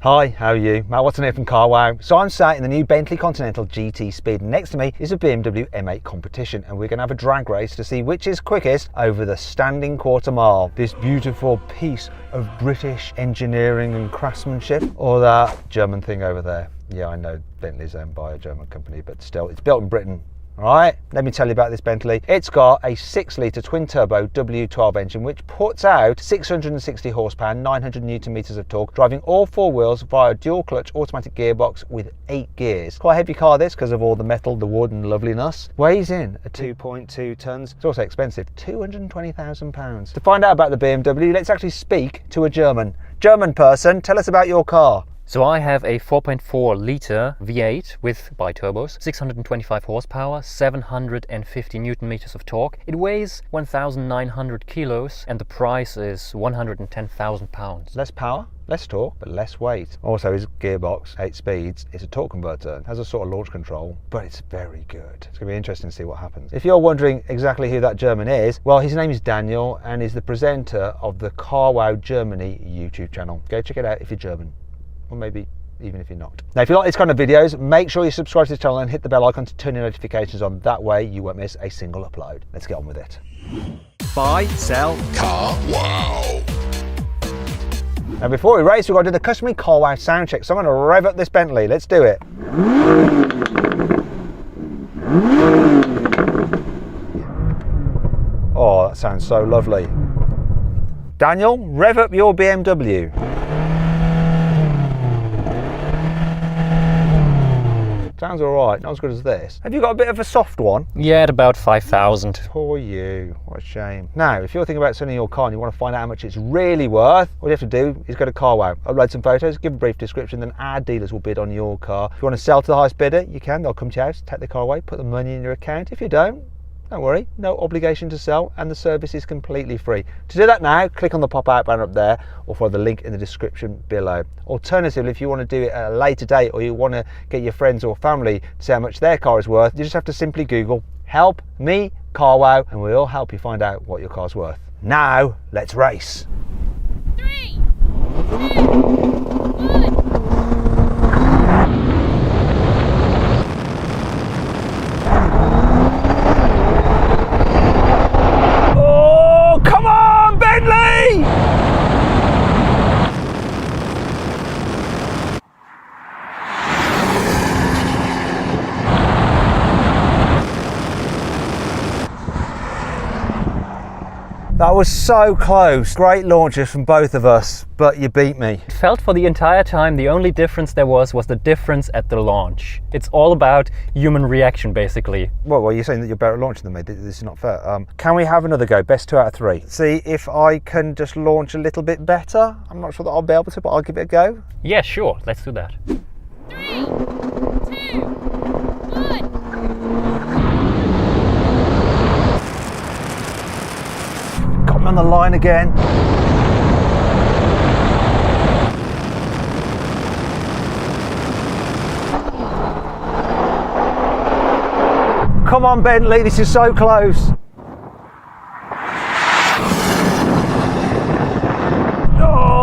Hi, how are you? Matt Watson here from CarWow. So I'm sat in the new Bentley Continental GT Speed, and next to me is a BMW M8 competition, and we're going to have a drag race to see which is quickest over the standing quarter mile. This beautiful piece of British engineering and craftsmanship, or that German thing over there. Yeah, I know Bentley's owned by a German company, but still, it's built in Britain. Alright, let me tell you about this Bentley. It's got a 6-litre twin-turbo W12 engine which puts out 660 horsepower, 900 newton meters of torque, driving all four wheels via a dual-clutch automatic gearbox with 8 gears. Quite a heavy car this because of all the metal, the wood and loveliness. Weighs in at 2.2 tonnes. It's also expensive, £220,000. To find out about the BMW, let's actually speak to a German. German person, tell us about your car. So I have a 4.4 litre V8 with biturbos, 625 horsepower, 750 newton meters of torque. It weighs 1,900 kilos and the price is £110,000. Less power, less torque, but less weight. Also his gearbox, 8 speeds, it's a torque converter. It has a sort of launch control, but it's very good. It's going to be interesting to see what happens. If you're wondering exactly who that German is, well, his name is Daniel and he's the presenter of the CarWow Germany YouTube channel. Go check it out if you're German. Or maybe even if you're not. Now, if you like this kind of videos, make sure you subscribe to the channel and hit the bell icon to turn your notifications on. That way you won't miss a single upload. Let's get on with it. Buy, sell, CarWow. Now, before we race, we've got to do the customary CarWow sound check. So I'm going to rev up this Bentley. Let's do it. Oh, that sounds so lovely. Daniel, rev up your BMW. Sounds alright, not as good as this. Have you got a bit of a soft one? Yeah, at about 5,000. Poor you, what a shame. Now, if you're thinking about selling your car and you want to find out how much it's really worth, all you have to do is go to CarWow, upload some photos, give a brief description, then our dealers will bid on your car. If you want to sell to the highest bidder, you can. They'll come to your house, take the car away, put the money in your account. If you don't worry, no obligation to sell and the service is completely free. To do that now, click on the pop-out banner up there or follow the link in the description below. Alternatively, if you want to do it at a later date or you want to get your friends or family to see how much their car is worth, you just have to simply Google "Help Me CarWow" and we'll help you find out what your car's worth. Now, let's race. 3, 2, 1. That was so close. Great launches from both of us, but you beat me. It felt for the entire time the only difference there was the difference at the launch. It's all about human reaction, basically. Well, you're saying that you're better at launching than me. This is not fair. Can we have another go? Best 2 out of 3. See if I can just launch a little bit better. I'm not sure that I'll be able to, but I'll give it a go. Yeah, sure. Let's do that. 3, 2, 1. Got me on the line again. Come on, Bentley, this is so close. Oh!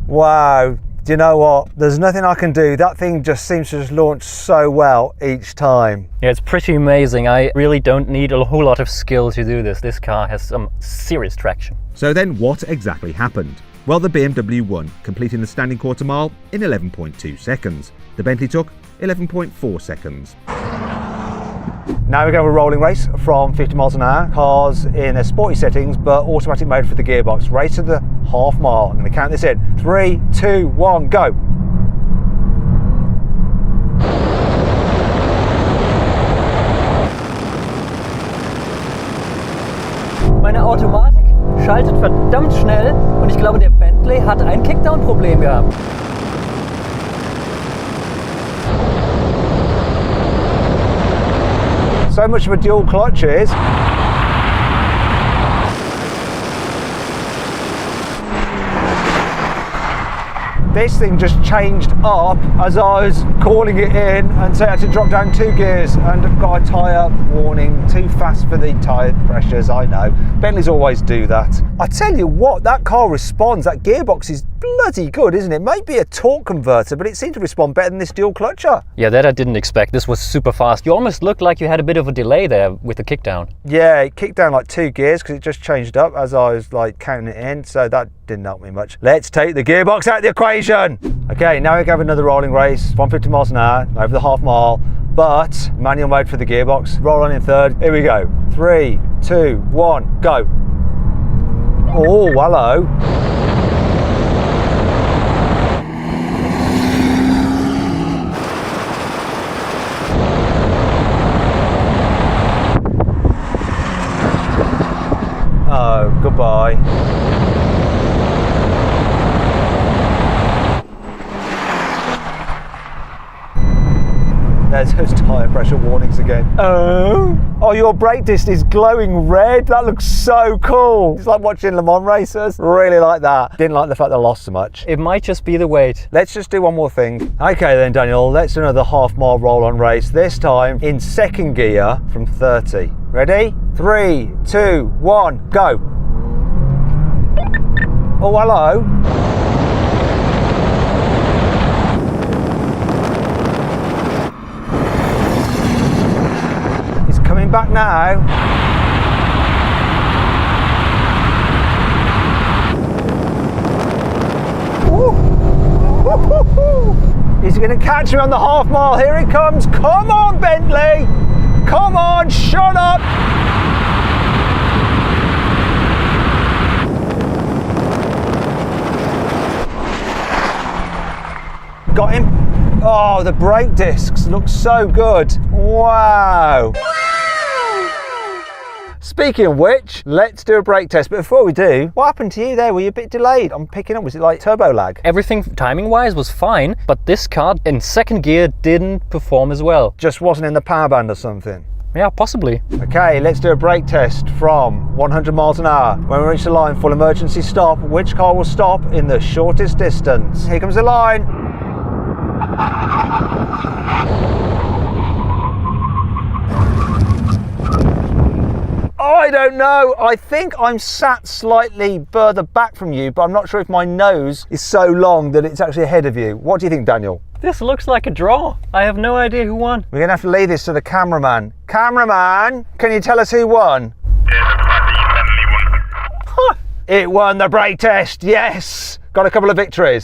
Wow. Do you know what? There's nothing I can do. That thing just seems to just launch so well each time. Yeah, it's pretty amazing. I really don't need a whole lot of skill to do this. This car has some serious traction. So then what exactly happened? Well, the BMW won, completing the standing quarter mile in 11.2 seconds. The Bentley took 11.4 seconds. Now we're going to a rolling race from 50 miles an hour. Cars in their sporty settings, but automatic mode for the gearbox. Race to the half mile. I'm going to count this in. 3, 2, 1, go. Meine Automatik schaltet verdammt schnell und ich glaube, der Bentley hat ein Kickdown-Problem gehabt. So much for dual clutches. This thing just changed up as I was calling it in, and so I had to drop down 2 gears and got a tyre warning. Too fast for the tyre pressures, I know. Bentleys always do that. I tell you what, that car responds. That gearbox is bloody good, isn't it? It might be a torque converter, but it seemed to respond better than this dual clutcher. Yeah, that I didn't expect. This was super fast. You almost looked like you had a bit of a delay there with the kickdown. Yeah, it kicked down like 2 gears because it just changed up as I was like counting it in, so that didn't help me much. Let's take the gearbox out of the equation. Okay, now we can have another rolling race, 150 miles an hour over the half mile, but manual mode for the gearbox. Roll on in third. Here we go. 3, 2, 1, go. Oh, hello. Oh, goodbye. There's those tyre pressure warnings again. Oh, your brake disc is glowing red. That looks so cool. It's like watching Le Mans racers. Really like that. Didn't like the fact they lost so much. It might just be the weight. Let's just do one more thing. Okay then, Daniel, let's do another half-mile roll-on race. This time in 2nd gear from 30. Ready? 3, 2, 1, go. Oh, hello. He's coming back now. Is he going to catch me on the half mile? Here he comes. Come on, Bentley. Come on, shut up. Got him. Oh, the brake discs look so good. Wow. Speaking of which, let's do a brake test. But before we do, what happened to you there? Were you a bit delayed? I'm picking up, was it like turbo lag? Everything timing-wise was fine, but this car in 2nd gear didn't perform as well. Just wasn't in the power band or something? Yeah, possibly. Okay, let's do a brake test from 100 miles an hour. When we reach the line, full emergency stop. Which car will stop in the shortest distance? Here comes the line. I don't know. I think I'm sat slightly further back from you, but I'm not sure if my nose is so long that it's actually ahead of you. What do you think, Daniel? This looks like a draw. I have no idea who won. We're going to have to leave this to the cameraman. Cameraman, can you tell us who won? It won the brake test, yes. Got a couple of victories.